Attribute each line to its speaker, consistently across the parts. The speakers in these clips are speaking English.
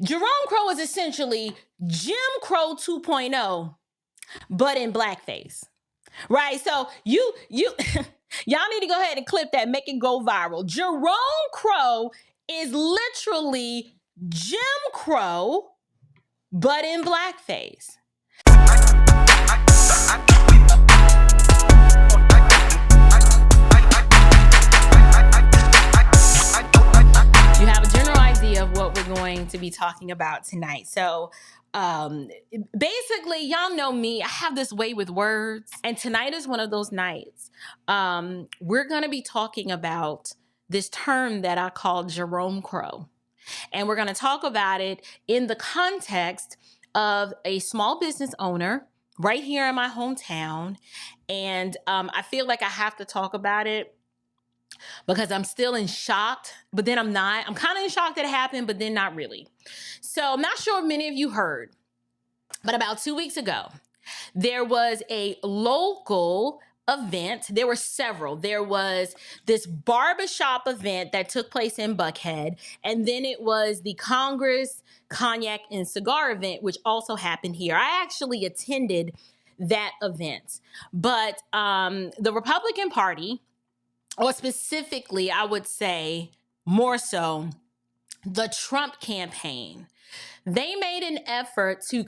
Speaker 1: Jerome Crow is essentially Jim Crow 2.0, but in blackface, right? So you y'all need to go ahead and clip that, make it go viral. Jerome Crow is literally Jim Crow, but in blackface. You have a general idea of what we're going to be talking about tonight. So basically, y'all know me. I have this way with words. And tonight is one of those nights. We're going to be talking about this term that I call Jerome Crow. And we're going to talk about it in the context of a small business owner right here in my hometown. And I feel like I have to talk about it because I'm still in shock, but then I'm not. I'm kind of in shock that it happened, but then not really. So I'm not sure if many of you heard, but about 2 weeks ago, there was a local event. There were several. There was this barbershop event that took place in Buckhead, and then it was the Congress Cognac and Cigar event, which also happened here. I actually attended that event, but the Republican Party, or specifically, I would say more so, the Trump campaign, they made an effort to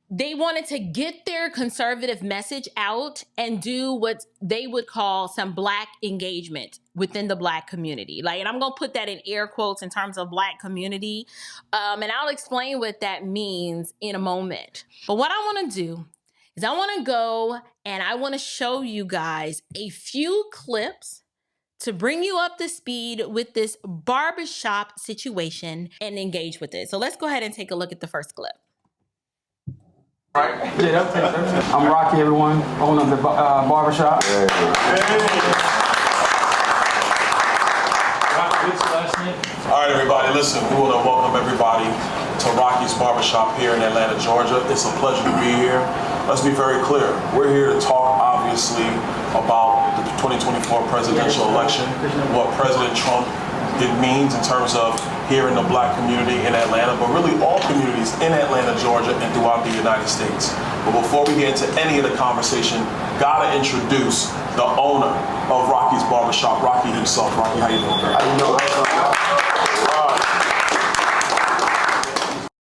Speaker 1: they wanted to get their conservative message out and do what they would call some Black engagement within the Black community. And I'm going to put that in air quotes in terms of Black community. And I'll explain what that means in a moment. But what I want to do is I want to go and I want to show you guys a few clips to bring you up to speed with this barbershop situation and engage with it. So let's go ahead and take a look at the first clip.
Speaker 2: Right. Yeah, that's I'm Rocky, everyone, owner of the barbershop.
Speaker 3: Hey. All right, everybody, listen, we want to welcome everybody to Rocky's Barbershop here in Atlanta, Georgia. It's a pleasure to be here. Let's be very clear. We're here to talk, obviously, about the 2024 presidential election, what President Trump means in terms of here in the Black community in Atlanta, but really all communities in Atlanta, Georgia, and throughout the United States. But before we get into any of the conversation, gotta introduce the owner of Rocky's Barbershop, Rocky himself. Rocky, how you doing, bro?
Speaker 2: How you doing?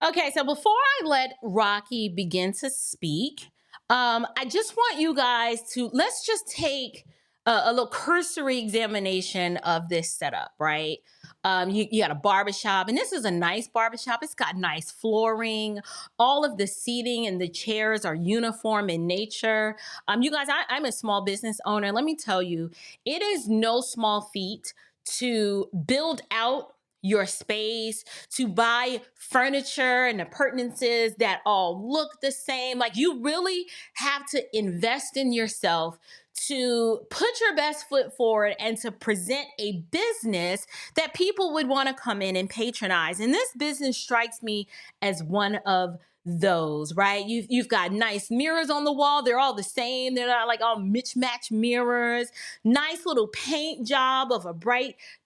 Speaker 1: Okay, so before I let Rocky begin to speak, I just want you guys to, let's just take a little cursory examination of this setup, right? You got a barbershop, and this is a nice barbershop. It's got nice flooring. All of the seating and the chairs are uniform in nature. You guys, I'm a small business owner. Let me tell you, it is no small feat to build out your space, to buy furniture and appurtenances that all look the same. Like, you really have to invest in yourself to put your best foot forward and to present a business that people would want to come in and patronize. And this business strikes me as one of those, right? You've got nice mirrors on the wall. They're all the same. They're not like all mismatched mirrors. Nice little paint job of a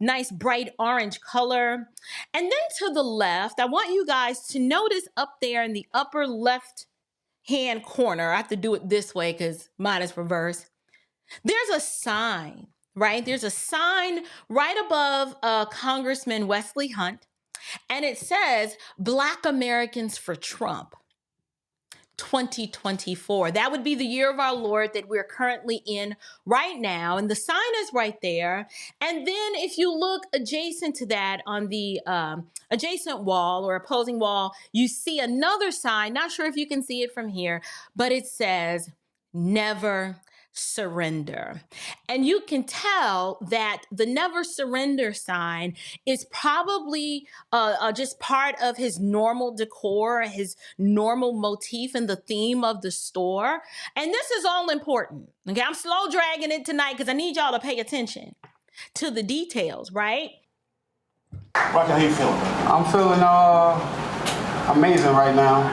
Speaker 1: nice bright orange color. And then to the left, I want you guys to notice up there in the upper left hand corner. I have to do it this way because mine is reversed. There's a sign, right? There's a sign right above Congressman Wesley Hunt, and it says Black Americans for Trump 2024. That would be the year of our Lord that we're currently in right now. And the sign is right there. And then if you look adjacent to that on the adjacent wall or opposing wall, you see another sign. Not sure if you can see it from here, but it says never surrender. And you can tell that the never surrender sign is probably just part of his normal decor, his normal motif and the theme of the store. And this is all important. Okay, I'm slow dragging it tonight because I need y'all to pay attention to the details, right?
Speaker 3: Rocky, how you feeling, man?
Speaker 2: I'm feeling amazing right now.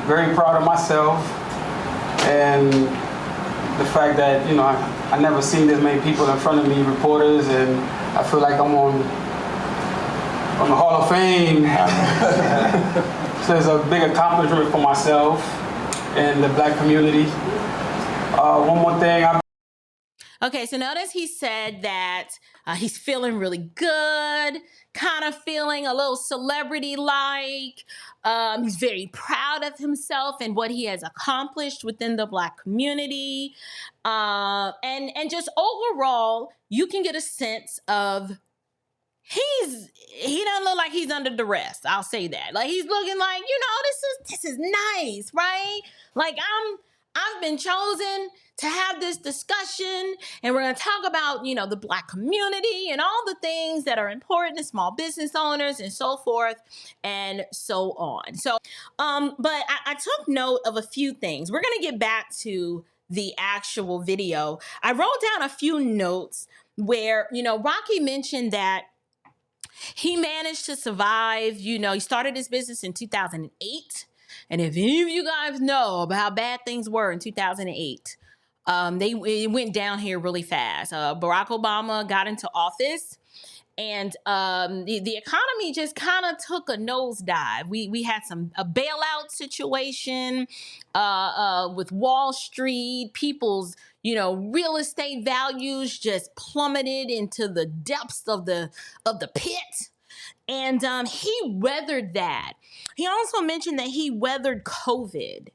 Speaker 2: Very proud of myself. And the fact that, you know, I never seen this many people in front of me, reporters, and I feel like I'm on on the Hall of Fame. So it's a big accomplishment for myself and the black community. One more thing.
Speaker 1: Okay, so notice he said that he's feeling really good, kind of feeling a little celebrity-like. He's very proud of himself and what he has accomplished within the black community. And just overall, you can get a sense of he doesn't look like he's under duress. I'll say that. Like, he's looking like, this is nice, right? Like, I've been chosen to have this discussion, and we're going to talk about, the black community and all the things that are important to small business owners and so forth and so on. So, but I took note of a few things. We're going to get back to the actual video. I wrote down a few notes where, Rocky mentioned that he managed to survive. He started his business in 2008. And if any of you guys know about how bad things were in 2008, it went down here really fast. Barack Obama got into office, and the economy just kind of took a nosedive. We had a bailout situation with Wall Street. People's real estate values just plummeted into the depths of the pit. And he weathered that. He also mentioned that he weathered COVID.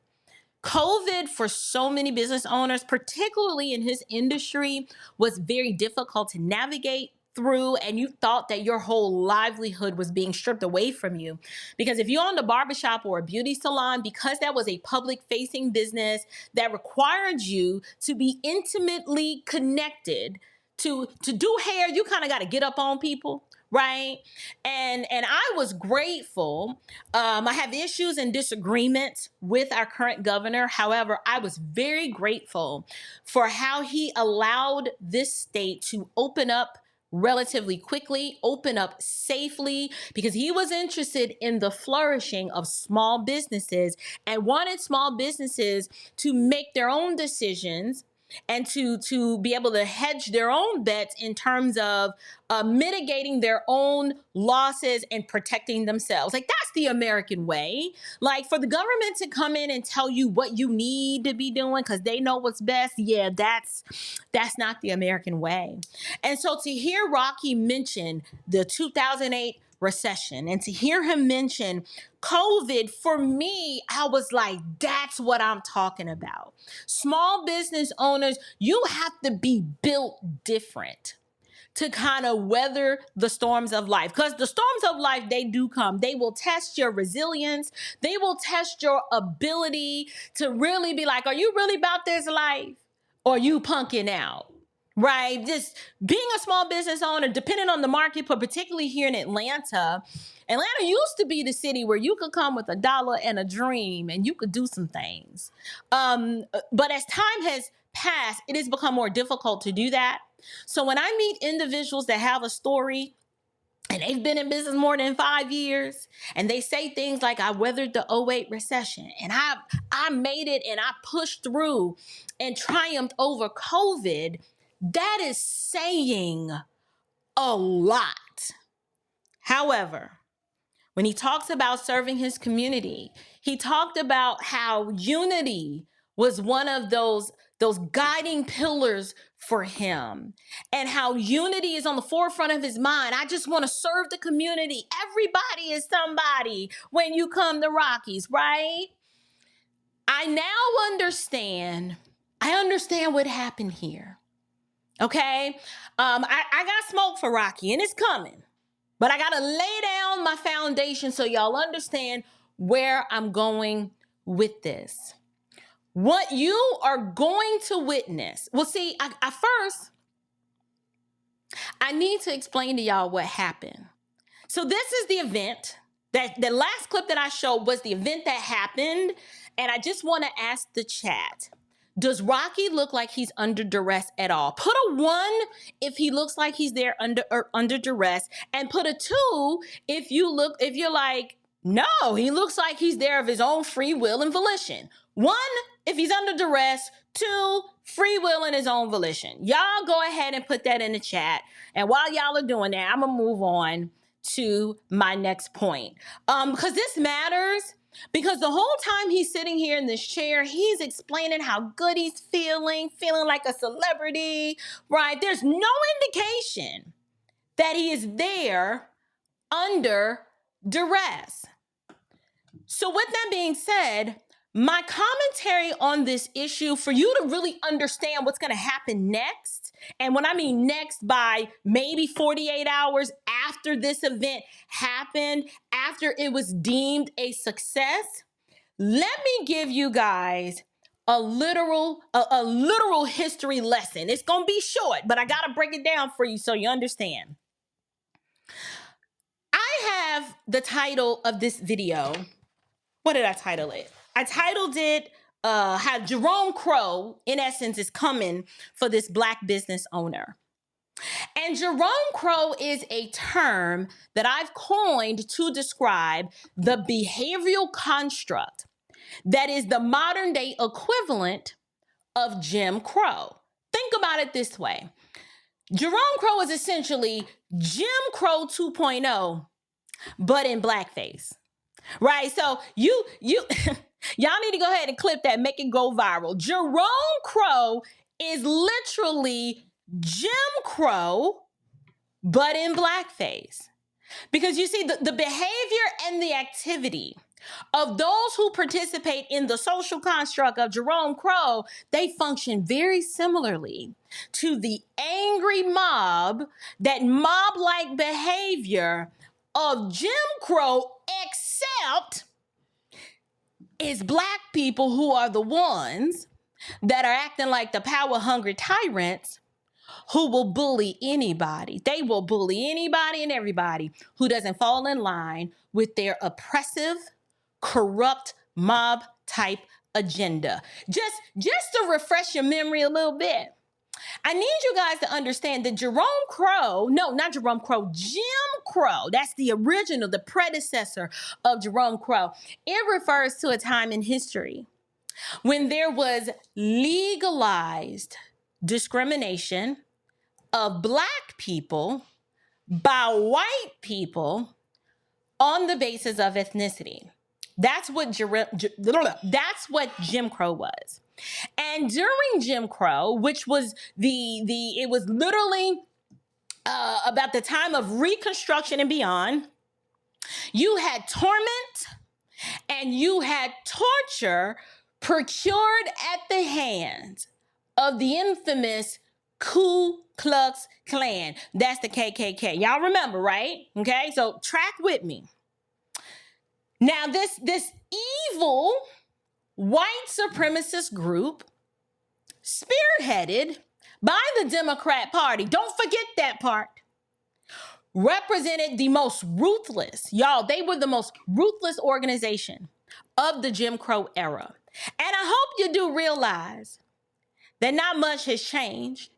Speaker 1: COVID for so many business owners, particularly in his industry, was very difficult to navigate through, and you thought that your whole livelihood was being stripped away from you. Because if you owned a barbershop or a beauty salon, because that was a public-facing business that required you to be intimately connected to do hair, you kind of got to get up on people. Right. And I was grateful. I have issues and disagreements with our current governor. However, I was very grateful for how he allowed this state to open up relatively quickly, open up safely, because he was interested in the flourishing of small businesses and wanted small businesses to make their own decisions and to be able to hedge their own bets in terms of mitigating their own losses and protecting themselves. Like, that's the American way. Like, for the government to come in and tell you what you need to be doing because they know what's best, yeah, that's not the American way. And so to hear Rocky mention the 2008 recession and to hear him mention COVID, for me, I was like, that's what I'm talking about. Small business owners, you have to be built different to kind of weather the storms of life. Because the storms of life, they do come. They will test your resilience. They will test your ability to really be like, are you really about this life? Or are you punking out? Right? Just being a small business owner, depending on the market, but particularly here in Atlanta used to be the city where you could come with $1 and a dream and you could do some things. But as time has passed, it has become more difficult to do that. So when I meet individuals that have a story and they've been in business more than 5 years, and they say things like, I weathered the 2008 recession, and I made it, and I pushed through and triumphed over COVID, that is saying a lot. However, when he talks about serving his community, he talked about how unity was one of those guiding pillars for him, and how unity is on the forefront of his mind. I just want to serve the community. Everybody is somebody when you come to Rockies, right? I now understand what happened here. Okay? I got smoke for Rocky, and it's coming. But I got to lay down my foundation so y'all understand where I'm going with this. What you are going to witness. Well, see, first, I need to explain to y'all what happened. So this is the event. That the last clip that I showed was the event that happened. And I just want to ask the chat, does Rocky look like he's under duress at all? Put a 1 if he looks like he's there under duress, and put a 2 if you're like, no, he looks like he's there of his own free will and volition. 1 if he's under duress, 2 free will and his own volition. Y'all go ahead and put that in the chat. And while y'all are doing that, I'm gonna move on to my next point. Because this matters, because the whole time he's sitting here in this chair, he's explaining how good he's feeling like a celebrity, right? There's no indication that he is there under duress. So with that being said, my commentary on this issue, for you to really understand what's going to happen next, and when I mean next, by maybe 48 hours after this event happened, after it was deemed a success, let me give you guys a literal history lesson. It's going to be short, but I got to break it down for you so you understand. I have the title of this video. What did I title it? I titled it how Jerome Crow, in essence, is coming for this Black business owner. And Jerome Crow is a term that I've coined to describe the behavioral construct that is the modern day equivalent of Jim Crow. Think about it this way. Jerome Crow is essentially Jim Crow 2.0, but in blackface, right? So y'all need to go ahead and clip that, make it go viral. Jerome Crow is literally Jim Crow, but in blackface. Because you see, the behavior and the activity of those who participate in the social construct of Jerome Crow, they function very similarly to the angry mob, that mob-like behavior of Jim Crow, except it's Black people who are the ones that are acting like the power-hungry tyrants who will bully anybody. They will bully anybody and everybody who doesn't fall in line with their oppressive, corrupt mob-type agenda. Just to refresh your memory a little bit, I need you guys to understand that Jerome Crow, no, not Jerome Crow, Jim Crow, that's the original, the predecessor of Jerome Crow. It refers to a time in history when there was legalized discrimination of Black people by white people on the basis of ethnicity. That's what Jim Crow was. And during Jim Crow, which was it was literally about the time of Reconstruction and beyond, you had torment and you had torture procured at the hands of the infamous Ku Klux Klan. That's the KKK. Y'all remember, right? Okay, so track with me. Now, this evil white supremacist group, spearheaded by the Democrat Party, don't forget that part, represented the most ruthless, y'all, they were the most ruthless organization of the Jim Crow era. And I hope you do realize that not much has changed.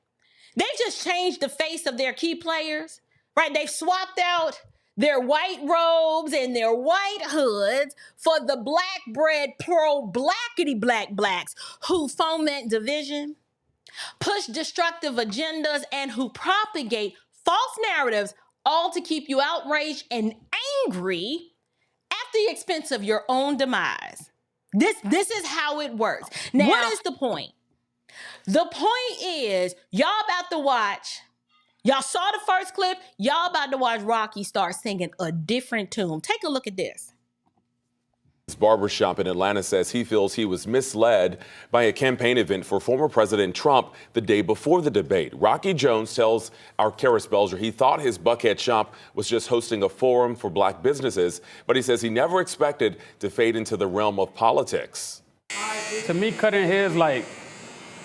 Speaker 1: They've just changed the face of their key players, right? They've swapped out their white robes and their white hoods for the black bread pro-blackity black blacks who foment division, push destructive agendas, and who propagate false narratives, all to keep you outraged and angry at the expense of your own demise. This is how it works. Now, what is the point? The point is, y'all about to watch, y'all saw the first clip, y'all about to watch Rocky start singing a different tune. Take a look at this.
Speaker 4: Barbershop in Atlanta says he feels he was misled by a campaign event for former President Trump the day before the debate. Rocky Jones tells our Karis Belger he thought his Buckhead shop was just hosting a forum for Black businesses, but he says he never expected to fade into the realm of politics.
Speaker 2: To me, cutting hair is like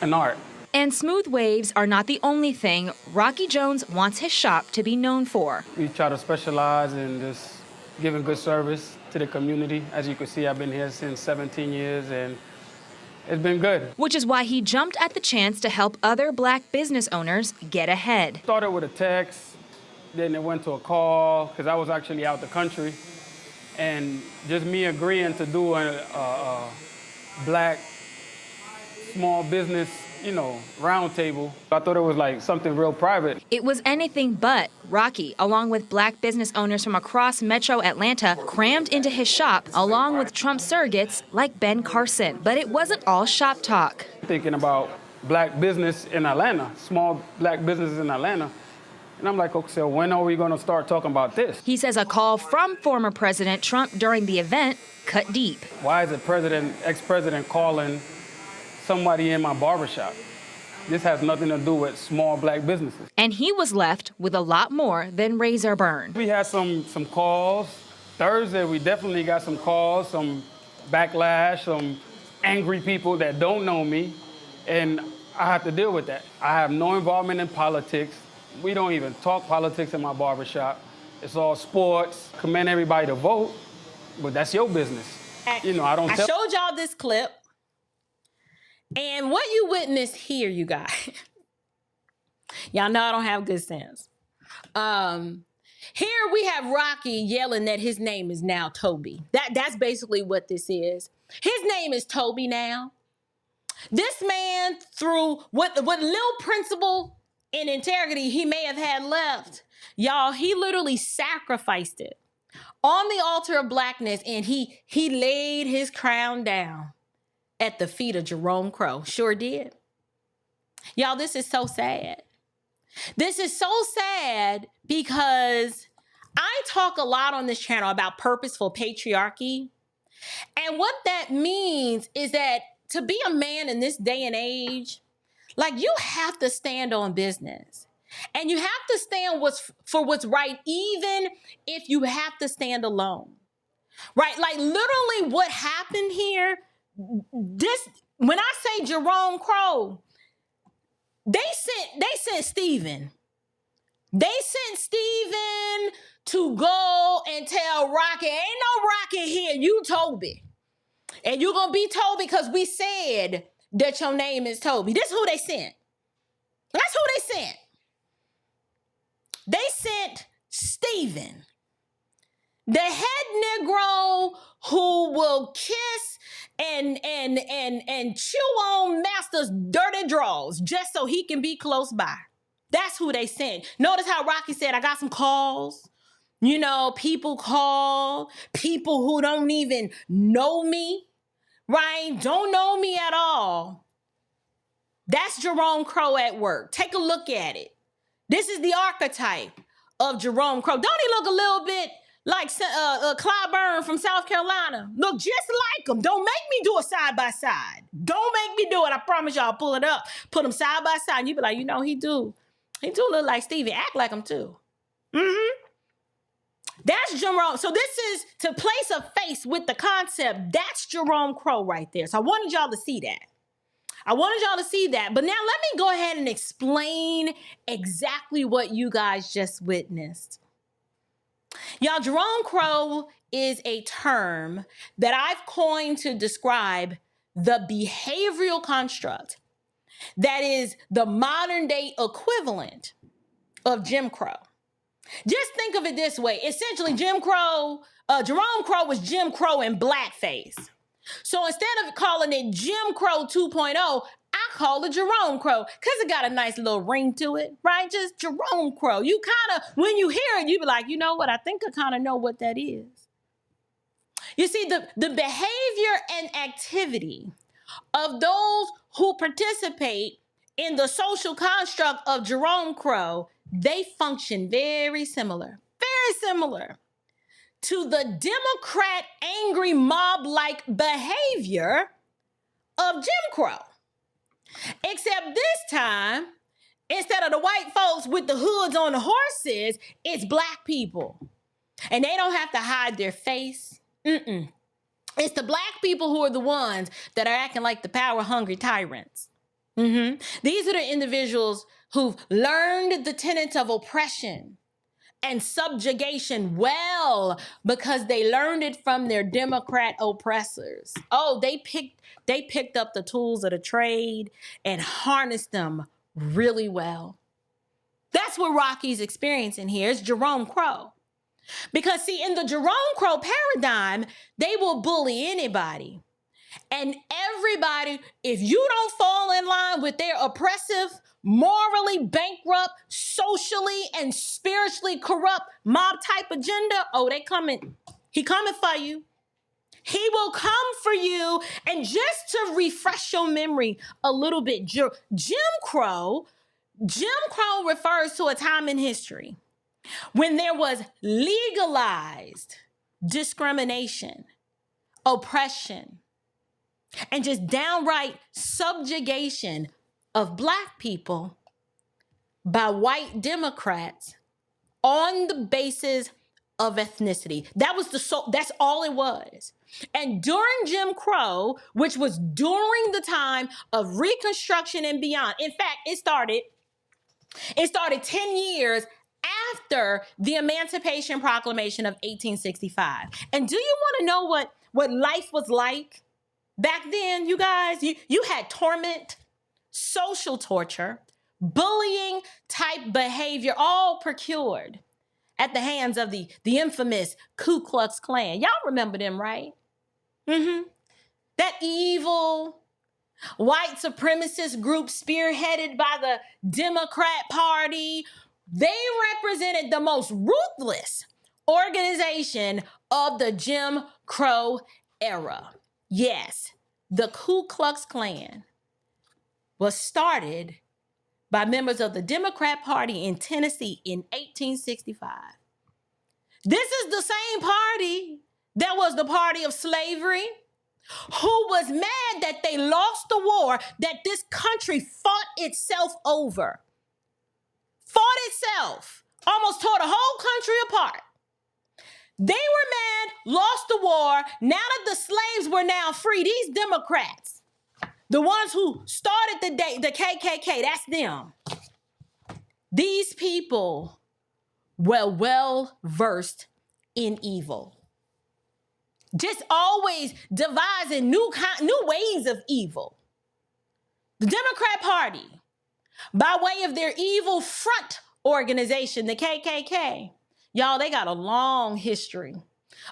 Speaker 2: an art.
Speaker 5: And smooth waves are not the only thing Rocky Jones wants his shop to be known for.
Speaker 2: We try to specialize in just giving good service to the community. As you can see, I've been here since 17 years and it's been good.
Speaker 5: Which is why he jumped at the chance to help other Black business owners get ahead.
Speaker 2: Started with a text, then it went to a call, because I was actually out the country. And just me agreeing to do a Black small business, round table. I thought it was like something real private.
Speaker 5: It was anything but. Rocky, along with black business owners from across metro Atlanta, crammed into his shop, along with Trump surrogates like Ben Carson. But it wasn't all shop talk.
Speaker 2: Thinking about black business in Atlanta, small black businesses in Atlanta. And I'm like, okay, so when are we going to start talking about this?
Speaker 5: He says a call from former President Trump during the event cut deep.
Speaker 2: Why is the ex-president calling somebody in my barbershop? This has nothing to do with small black businesses.
Speaker 5: And he was left with a lot more than razor burn.
Speaker 2: We had some calls. Thursday, we definitely got some calls, some backlash, some angry people that don't know me, and I have to deal with that. I have no involvement in politics. We don't even talk politics in my barbershop. It's all sports. Commend everybody to vote, but that's your business. I
Speaker 1: showed y'all this clip, and what you witnessed here, you guys, y'all know I don't have good sense. Here we have Rocky yelling that his name is now Toby. That's basically what this is. His name is Toby now. This man, through what little principle and integrity he may have had left, y'all, he literally sacrificed it on the altar of blackness, and he laid his crown down at the feet of Jerome Crow. Sure did. Y'all, this is so sad. This is so sad because I talk a lot on this channel about purposeful patriarchy. And what that means is that to be a man in this day and age, like, you have to stand on business. And you have to stand for what's right, even if you have to stand alone. Right? Like, literally what happened here, when I say Jerome Crow, they sent Stephen. They sent Stephen to go and tell Rocky, ain't no Rocky here, you Toby. And you're going to be Toby because we said that your name is Toby. This is who they sent. That's who they sent. They sent Stephen, the head Negro who will kiss and chew on Master's dirty drawers just so he can be close by. That's who they sent. Notice how Rocky said, I got some calls. People call, people who don't even know me, right? Don't know me at all. That's Jerome Crow at work. Take a look at it. This is the archetype of Jerome Crow. Don't he look a little bit like Clyburn from South Carolina? Look just like him. Don't make me do it side by side. Don't make me do it. I promise y'all, pull it up, put them side by side, and you be like, he do look like Stevie. Act like him too. Mm-hmm. That's Jerome. So this is to place a face with the concept. That's Jerome Crow right there. So I wanted y'all to see that. But now let me go ahead and explain exactly what you guys just witnessed. Y'all, Jerome Crow is a term that I've coined to describe the behavioral construct that is the modern day equivalent of Jim Crow. Just think of it this way. Essentially, Jerome Crow was Jim Crow in blackface. So instead of calling it Jim Crow 2.0, I call it Jerome Crow because it got a nice little ring to it, right? Just Jerome Crow. You kind of, when you hear it, you be like, you know what? I think I kind of know what that is. You see, the behavior and activity of those who participate in the social construct of Jerome Crow, they function very similar to the Democrat angry mob-like behavior of Jim Crow. Except this time, instead of the white folks with the hoods on the horses, it's black people. And they don't have to hide their face. It's the black people who are the ones that are acting like the power-hungry tyrants. These are the individuals who've learned the tenets of oppression and subjugation well because they learned it from their Democrat oppressors. Oh, they picked up the tools of the trade and harnessed them really well. That's what Rocky's experiencing here. It's Jerome Crow. Because see, in the Jerome Crow paradigm, they will bully anybody. And everybody, if you don't fall in line with their oppressive, morally bankrupt, socially and spiritually corrupt mob type agenda, oh, they coming. He coming for you. He will come for you. And just to refresh your memory a little bit, Jim Crow refers to a time in history when there was legalized discrimination, oppression, and just downright subjugation of Black people by white Democrats on the basis of ethnicity. That's all it was. And during Jim Crow, which was during the time of Reconstruction and beyond, in fact, it started 10 years after the Emancipation Proclamation of 1865. And do you want to know what life was like back then, you guys? You had torment, social torture, bullying type behavior, all procured at the hands of the infamous Ku Klux Klan. Y'all remember them, right? That evil white supremacist group spearheaded by the Democrat Party. They represented the most ruthless organization of the Jim Crow era. Yes, the Ku Klux Klan was started by members of the Democrat Party in Tennessee in 1865. This is the same party that was the party of slavery, who was mad that they lost the war that this country fought itself over. Fought itself, almost tore the whole country apart. They were mad, lost the war. Now that the slaves were now free, these Democrats, the ones who started the KKK, that's them. These people were well versed in evil. Just always devising new ways of evil. The Democrat Party, by way of their evil front organization, the KKK, y'all, they got a long history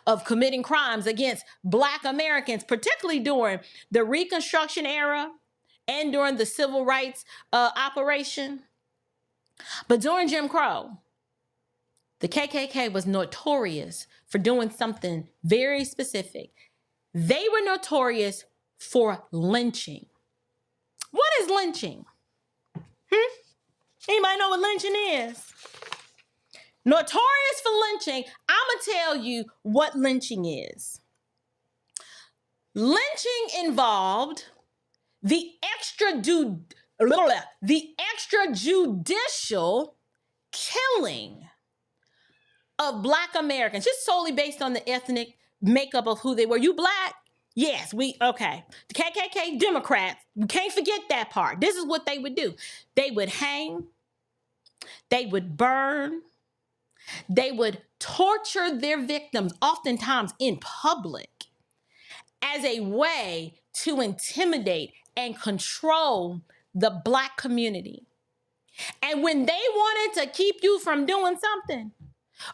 Speaker 1: of committing crimes against Black Americans, particularly during the Reconstruction era and during the Civil Rights operation. But during Jim Crow, the KKK was notorious for doing something very specific. They were notorious for lynching. What is lynching? Anybody know what lynching is? Notorious for lynching. I'm going to tell you what lynching is. Lynching involved the extrajudicial killing of Black Americans, just solely based on the ethnic makeup of who they were. You Black? Yes, okay. The KKK Democrats, we can't forget that part. This is what they would do. They would hang, they would burn, they would torture their victims, oftentimes in public, as a way to intimidate and control the Black community. And when they wanted to keep you from doing something,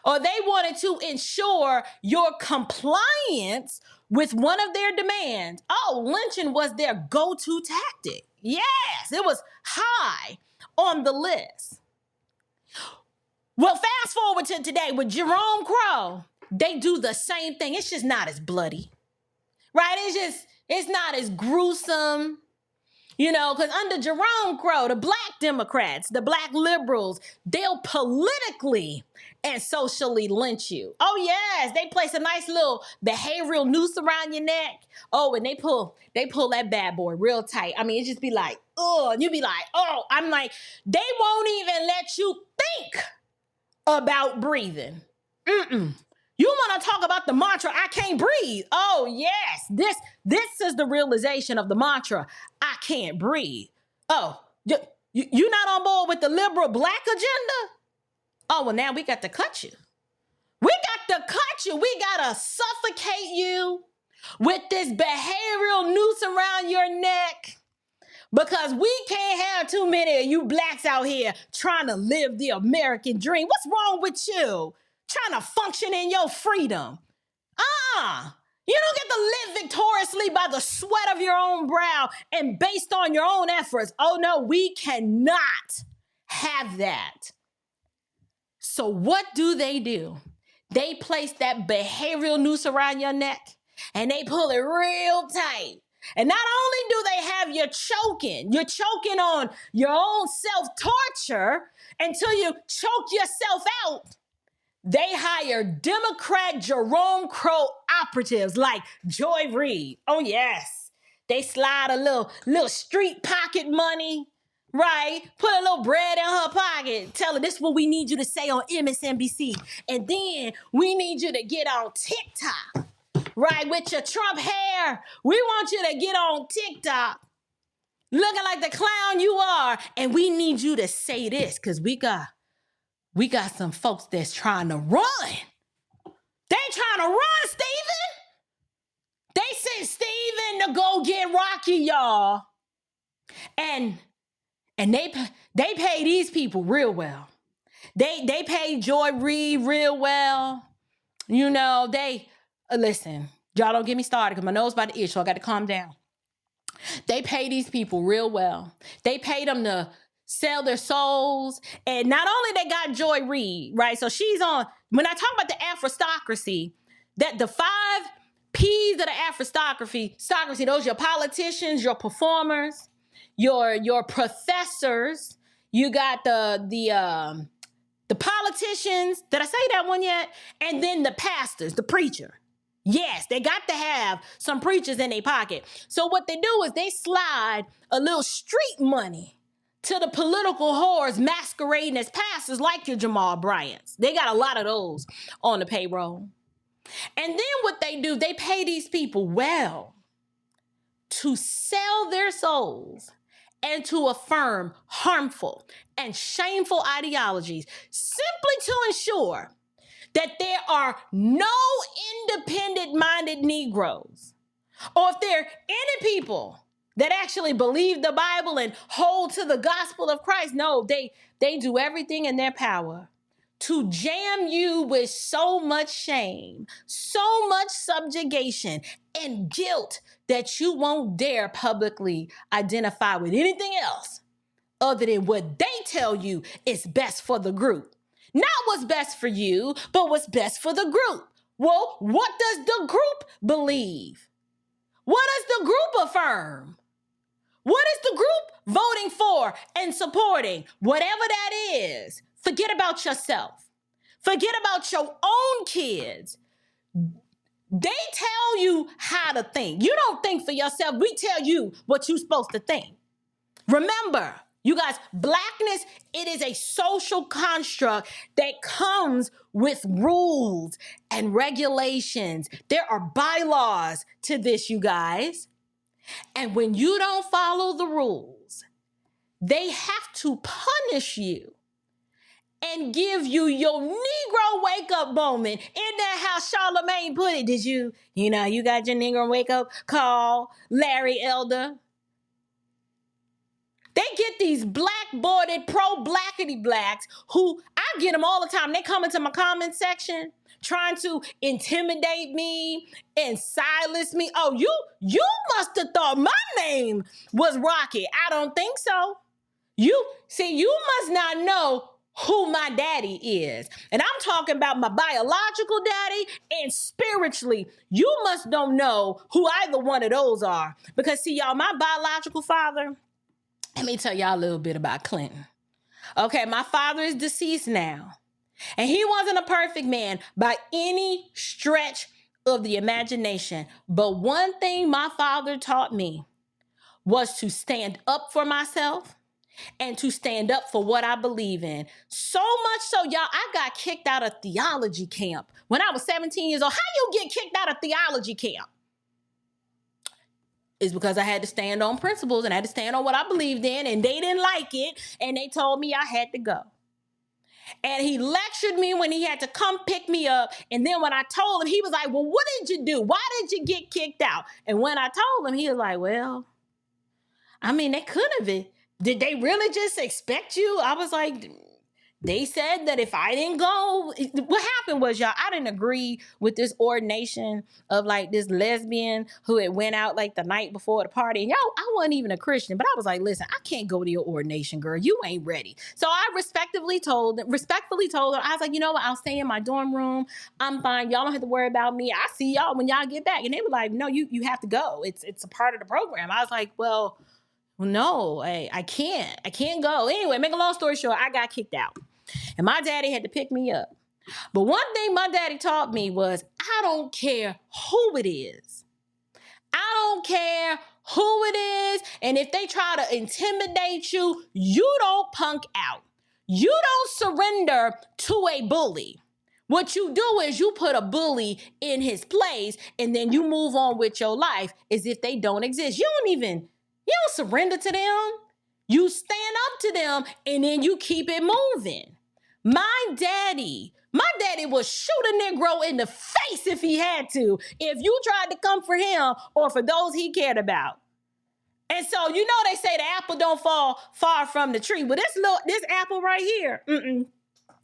Speaker 1: or they wanted to ensure your compliance with one of their demands, lynching was their go-to tactic. Yes, it was high on the list. Well, fast forward to today with Jerome Crow, they do the same thing. It's just not as bloody, right? It's not as gruesome. You know, because under Jerome Crow, the Black Democrats, the Black liberals, they'll politically and socially lynch you. Oh, yes, they place a nice little behavioral noose around your neck. Oh, and they pull that bad boy real tight. I mean, it just be like, oh, and you be like, oh, I'm like, they won't even let you think about breathing. You want to talk about the mantra, I can't breathe. Oh, yes, this is the realization of the mantra, I can't breathe. Oh, you're not on board with the liberal Black agenda? Oh, well, now we got to cut you. We got to cut you. We got to suffocate you with this behavioral noose around your neck, because we can't have too many of you Blacks out here trying to live the American dream. What's wrong with you? Trying to function in your freedom. You don't get to live victoriously by the sweat of your own brow and based on your own efforts. Oh no, we cannot have that. So what do? They place that behavioral noose around your neck and they pull it real tight. And not only do they have you you're choking on your own self-torture until you choke yourself out. They hire Democrat Jerome Crow operatives like Joy Reid. Oh yes, they slide a little street pocket money, right? Put a little bread in her pocket. Tell her this is what we need you to say on MSNBC. And then we need you to get on TikTok, right? With your Trump hair. We want you to get on TikTok looking like the clown you are. And we need you to say this because we got some folks that's trying to run. They trying to run, Stephen. They sent Stephen to go get Rocky, y'all. And they pay these people real well. They pay Joy Reid real well. You know, listen, y'all don't get me started because my nose about to itch, so I got to calm down. They pay these people real well. They pay them to sell their souls. And not only they got Joy Reid, right? So she's on, when I talk about the aristocracy, that the 5 P's of the aristocracy, those are your politicians, your performers, your professors, you got the politicians, did I say that one yet? And then the pastors, the preacher. Yes, they got to have some preachers in their pocket. So what they do is they slide a little street money to the political whores masquerading as pastors like your Jamal Bryants. They got a lot of those on the payroll. And then what they do, they pay these people well to sell their souls and to affirm harmful and shameful ideologies simply to ensure that there are no independent-minded Negroes, or if there are any people that actually believe the Bible and hold to the gospel of Christ, no, they do everything in their power to jam you with so much shame, so much subjugation and guilt that you won't dare publicly identify with anything else other than what they tell you is best for the group. Not what's best for you, but what's best for the group. Well, what does the group believe? What does the group affirm? What is the group voting for and supporting? Whatever that is, forget about yourself. Forget about your own kids. They tell you how to think. You don't think for yourself. We tell you what you're supposed to think. Remember, you guys, blackness, it is a social construct that comes with rules and regulations. There are bylaws to this, you guys. And when you don't follow the rules, they have to punish you and give you your Negro wake-up moment. Isn't that how Charlemagne put it? Did you got your Negro wake-up call, Larry Elder? They get these black-boarded, pro-blackity blacks who, I get them all the time. They come into my comment section trying to intimidate me and silence me. Oh, you must have thought my name was Rocky. I don't think so. You must not know who my daddy is. And I'm talking about my biological daddy and spiritually. You must don't know who either one of those are. Because see, y'all, my biological father, let me tell y'all a little bit about Clinton. Okay, my father is deceased now. And he wasn't a perfect man by any stretch of the imagination. But one thing my father taught me was to stand up for myself and to stand up for what I believe in. So much so, y'all, I got kicked out of theology camp when I was 17 years old. How you get kicked out of theology camp? It's because I had to stand on principles and I had to stand on what I believed in, and they didn't like it, and they told me I had to go. And he lectured me when he had to come pick me up, and then when I told him, he was like, well, what did you do? Why did you get kicked out? And when I told him, he was like, well, I mean, they could have been. Did they really just expect you? I was like, They said that if I didn't go, what happened was, y'all, I didn't agree with this ordination of like this lesbian who had went out like the night before the party. And y'all, I wasn't even a Christian, but I was like, listen, I can't go to your ordination, girl. You ain't ready. So I respectfully told her, I was like, you know what? I'll stay in my dorm room. I'm fine. Y'all don't have to worry about me. I see y'all when y'all get back. And they were like, no, you have to go. It's a part of the program. I was like, well, no, I can't go. Anyway, make a long story short, I got kicked out. And my daddy had to pick me up. But one thing my daddy taught me was, I don't care who it is. I don't care who it is. And if they try to intimidate you, you don't punk out. You don't surrender to a bully. What you do is you put a bully in his place and then you move on with your life as if they don't exist. You don't surrender to them. You stand up to them and then you keep it moving. My daddy would shoot a Negro in the face if he had to, if you tried to come for him or for those he cared about. And so, you know, they say the apple don't fall far from the tree. But this apple right here,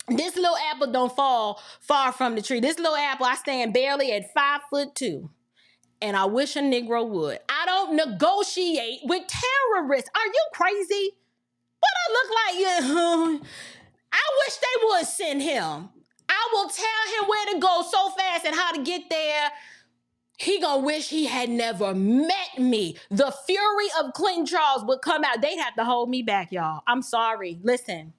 Speaker 1: this little apple don't fall far from the tree. This little apple, I stand barely at 5'2". And I wish a Negro would. I don't negotiate with terrorists. Are you crazy? What I look like? I wish they would send him. I will tell him where to go so fast and how to get there. He gonna wish he had never met me. The fury of Clinton Charles would come out. They'd have to hold me back, y'all. I'm sorry. Listen,